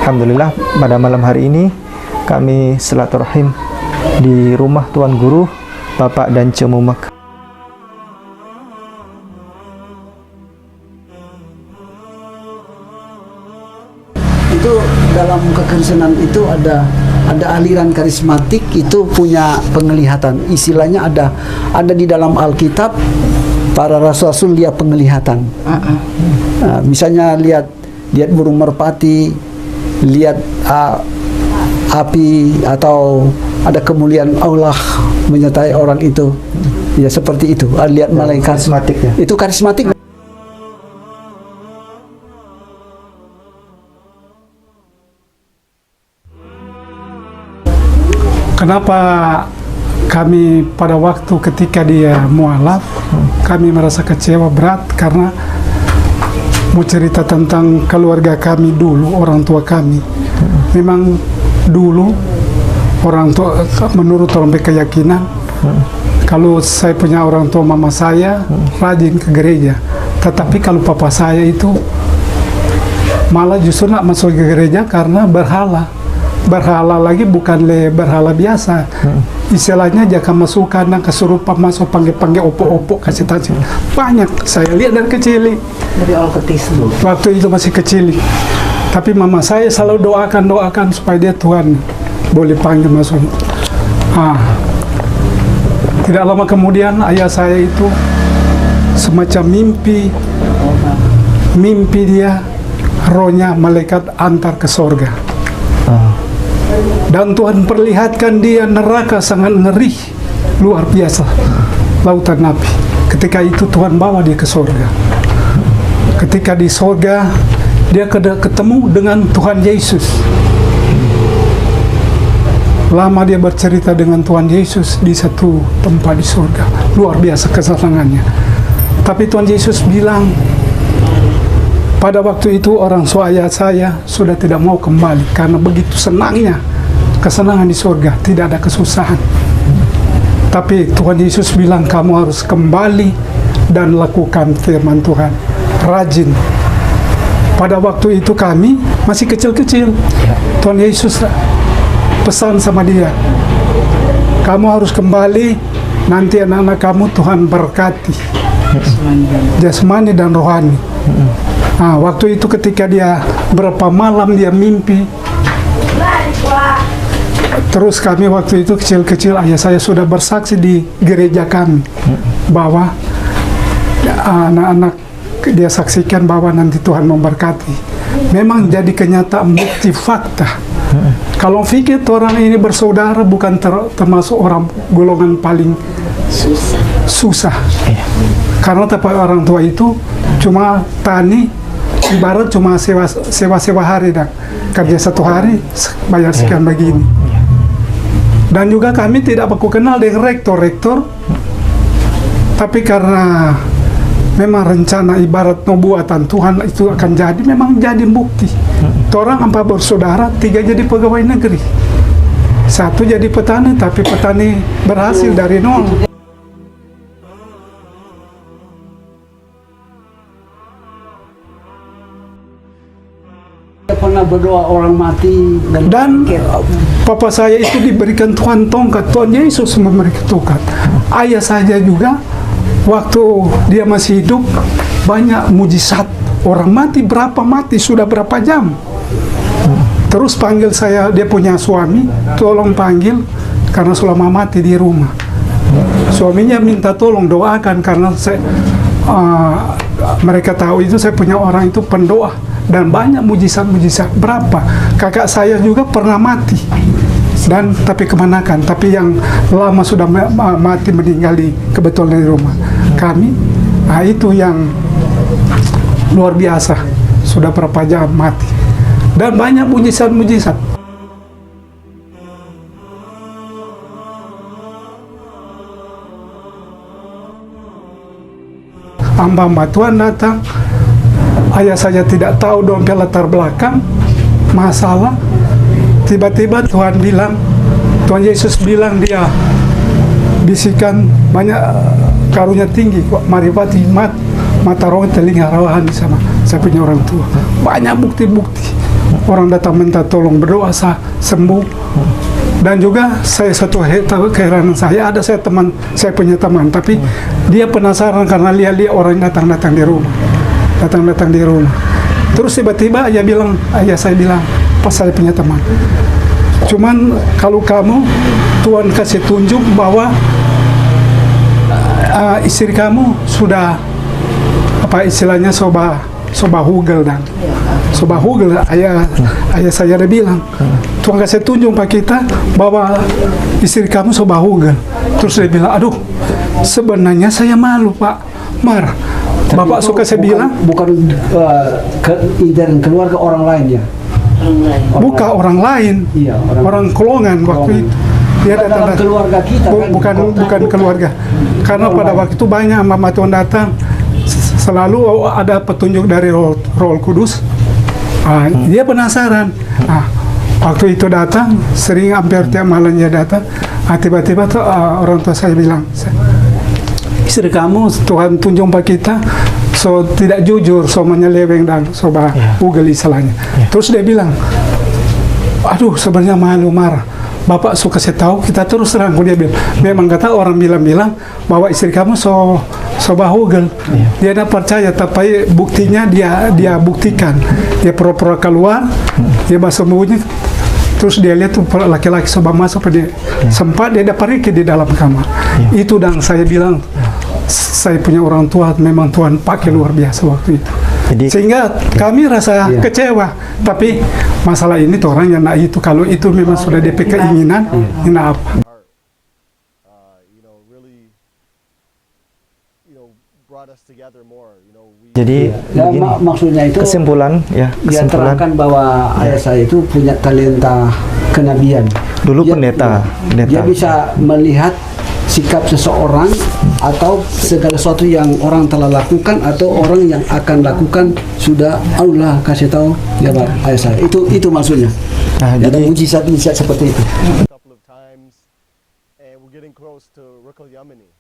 Alhamdulillah pada malam hari ini kami silaturahim di rumah Tuan Guru Bapak dan Cik Mumak. Itu dalam kekristenan itu ada aliran karismatik itu punya penglihatan. Istilahnya ada di dalam Alkitab, para rasul-rasul lihat penglihatan. Nah, misalnya lihat burung merpati, lihat api, atau ada kemuliaan Allah menyertai orang itu, ya seperti itu. Lihat malaikat, Karismatik ya? itu karismatik. Kenapa kami pada waktu ketika dia mualaf, kami merasa kecewa berat karena mau cerita tentang keluarga kami dulu, orang tua kami. Memang dulu orang tua, menurut orang keyakinan, kalau saya punya orang tua, mama saya rajin ke gereja. Tetapi kalau papa saya itu malah justru nak masuk ke gereja karena berhala. Berhala lagi bukan berhala biasa. Istilahnya jika masuk kadang kesurupan, masuk panggil-panggil opo-opo, kasih tahu. Banyak saya lihat dari kecil. Dari alketis dulu. Waktu itu masih kecil. Tapi mama saya selalu doakan supaya dia Tuhan boleh panggil masuk. Tidak lama kemudian ayah saya itu semacam mimpi dia, rohnya malaikat antar ke sorga. Dan Tuhan perlihatkan dia neraka sangat ngeri, luar biasa, lautan api. Ketika itu Tuhan bawa dia ke sorga. Ketika di sorga, dia ketemu dengan Tuhan Yesus. Lama dia bercerita dengan Tuhan Yesus di satu tempat di sorga. Luar biasa kesenangannya. Tapi Tuhan Yesus bilang, pada waktu itu orang tua ayah saya sudah tidak mau kembali karena begitu senangnya kesenangan di sorga, tidak ada kesusahan. Tapi Tuhan Yesus bilang kamu harus kembali dan lakukan firman Tuhan, rajin. Pada waktu itu kami masih kecil-kecil. Tuhan Yesus pesan sama dia, kamu harus kembali, nanti anak-anak kamu Tuhan berkati jasmani dan rohani. Nah, waktu itu ketika dia berapa malam dia mimpi. Terus kami waktu itu kecil-kecil, ayah saya sudah bersaksi di gereja kami bahwa anak-anak dia saksikan bahwa nanti Tuhan memberkati. Memang jadi kenyataan, bukti, fakta. Kalau pikir orang ini bersaudara bukan termasuk orang golongan paling susah. Karena tepat orang tua itu cuma tani, ibarat cuma sewa hari dah. Kerja satu hari bayar sekian begini. Dan juga kami tidak aku kenal dengan rektor, tapi karena memang rencana ibarat nubuatan Tuhan itu akan jadi, memang jadi bukti. Orang 4 bersaudara, 3 jadi pegawai negeri, 1 jadi petani, tapi petani berhasil dari nol. Pernah berdoa orang mati Dan papa saya itu diberikan Tuhan tongkat, Tuhan Yesus memberikan tongkat. Ayah saya juga waktu dia masih hidup banyak mujizat. Orang mati sudah berapa jam. Terus panggil saya, dia punya suami, tolong panggil karena selama mati di rumah. Suaminya minta tolong doakan karena mereka tahu itu saya punya orang itu pendoa. Dan banyak mujizat-mujizat. Berapa? Kakak saya juga pernah mati dan tapi kemanakan, tapi yang lama sudah mati meninggal di kebetulan di rumah kami. Nah, itu yang luar biasa, sudah berapa jam mati, dan banyak mujizat-mujizat. Hamba-hamba Tuhan datang, ayah saya tidak tahu dompet latar belakang masalah. Tiba-tiba Tuhan bilang, Tuhan Yesus bilang, dia bisikan banyak karunia tinggi, marifat, hikmat, mata rohani, telinga rohani sama saya punya orang tua. Banyak bukti-bukti. Orang datang minta tolong berdoa, sembuh. Dan juga saya satu keheranan saya, ada saya punya teman, tapi dia penasaran karena lihat orang datang-datang di rumah. Terus tiba-tiba ayah saya bilang, pas saya punya teman, cuman kalau kamu, Tuhan kasih tunjuk bahwa istri kamu sudah, apa istilahnya, soba hugel, dan soba hugel, ayah saya ada bilang, Tuhan kasih tunjuk pak kita bahwa istri kamu soba hugel. Terus dia bilang, aduh, sebenarnya saya malu Pak Mar. Bapak suka saya bilang, bukan keluarga orang lain ya. bukan orang lain, Iya, orang Kolongan waktu itu. Dia datang keluarga kita kan, bukan keluarga. Karena pada waktu itu banyak hamba Tuhan datang, selalu ada petunjuk dari Roh Kudus. Dia penasaran. Waktu itu datang, sering hampir tiap malam dia datang. Tiba-tiba orang tua saya bilang, istri kamu Tuhan tunjuk pak kita, so tidak jujur, so menyeleweng dan so ugel istilahnya. Terus dia bilang, aduh sebenarnya malu Mar, Bapak suka saya tahu, kita terus terang. Dia bilang, memang kata orang bilang bahwa istri kamu so bahugel. Dia tidak percaya, tapi buktinya dia buktikan. Dia pura-pura keluar, dia bahasa sembunyi. Terus dia lihat tuh laki-laki coba masuk, dia sempat dia dapat pergi di dalam kamar. Itu dan saya bilang, saya punya orang tua, memang Tuhan pakai luar biasa waktu itu. Jadi, sehingga kami rasa kecewa, tapi masalah ini tuh orang yang itu, kalau itu memang sudah DP keinginan, kenapa? Jadi ya, begini, maksudnya itu kesimpulan dia terangkan bahwa ayah saya itu punya talenta kenabian. Dulu pendeta. Dia bisa melihat sikap seseorang atau segala sesuatu yang orang telah lakukan atau orang yang akan lakukan, sudah Allah kasih tahu ya Pak ayah saya. Itu maksudnya. Nah, ada jadi mujizat seperti itu. couple of times, and we're getting close to Rukal Yamini,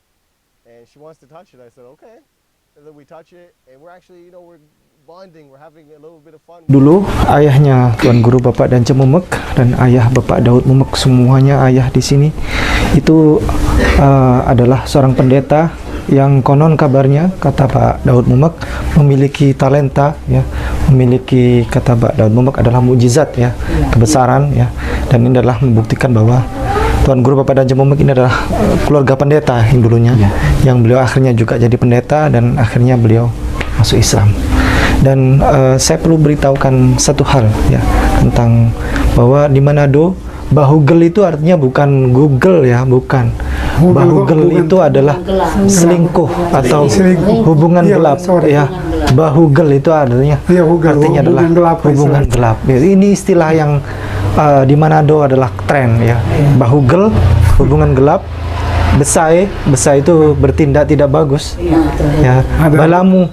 and she wants to touch it. I said, okay. And then we touch it, and we're actually, we're bonding, we're having a little bit of fun. dulu ayahnya Tuan Guru Bapak Dan Cemumek dan ayah Bapak Daud Mumek, semuanya ayah di sini itu adalah seorang pendeta yang konon kabarnya, kata Pak Daud Mumek, memiliki talenta ya, memiliki, kata Pak Daud Mumek, adalah mukjizat ya, kebesaran ya, dan ini adalah membuktikan bahwa Tuan Guru Bapak Dan Cemumek ini adalah keluarga pendeta yang dulunya, yang beliau akhirnya juga jadi pendeta dan akhirnya beliau masuk Islam. Dan saya perlu beritahukan satu hal ya, tentang bahwa di Manado, bahugel itu artinya bukan Google ya, bukan. Bahugel itu adalah selingkuh atau hubungan gelap ya. Bahugel itu artinya adalah hubungan gelap. Ini istilah yang di Manado adalah tren ya. Bahugel, hubungan gelap. Besai itu bertindak tidak bagus ya. Lamu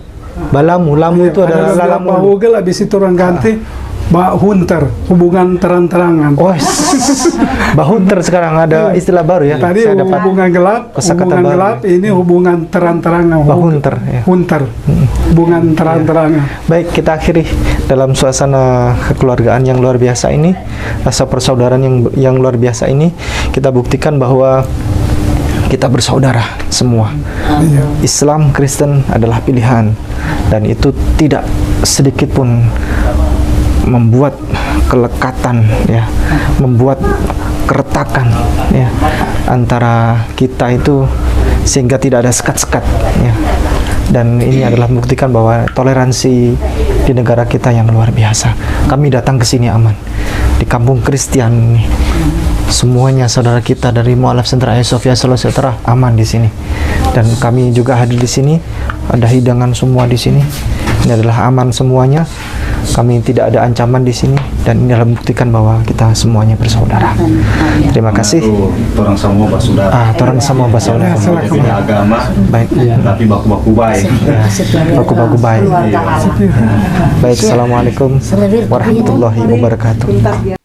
itu adalah lalamu. Bahugel, habis itu orang ganti Bahunter, hubungan terang-terangan. Oh, Bahunter sekarang ada istilah baru ya. Tadi saya dapat hubungan gelap, ini hubungan terang-terangan. Bahunter ya. Hunter, hubungan terang-terangan. Baik, kita akhiri dalam suasana kekeluargaan yang luar biasa ini, rasa persaudaraan yang luar biasa ini, kita buktikan bahwa kita bersaudara semua. Islam, Kristen adalah pilihan, dan itu tidak sedikit pun membuat kelekatan ya, membuat keretakan ya antara kita itu, sehingga tidak ada sekat-sekat ya. Dan ini adalah membuktikan bahwa toleransi di negara kita yang luar biasa. Kami datang ke sini aman. di kampung Kristen ini. Semuanya saudara kita dari Mu'alaf Center Hagia Sophia Sulawesi Utara aman di sini. Dan kami juga hadir di sini, ada hidangan semua di sini. Ini adalah aman semuanya. Kami tidak ada ancaman di sini, dan ini adalah membuktikan bahwa kita semuanya bersaudara. Terima kasih. Orang semua bersaudara. Orang semua bersaudara. Beda agama, Baik. tapi baku-baku baik. Baku-baku baik. Baik, assalamualaikum warahmatullahi wabarakatuh.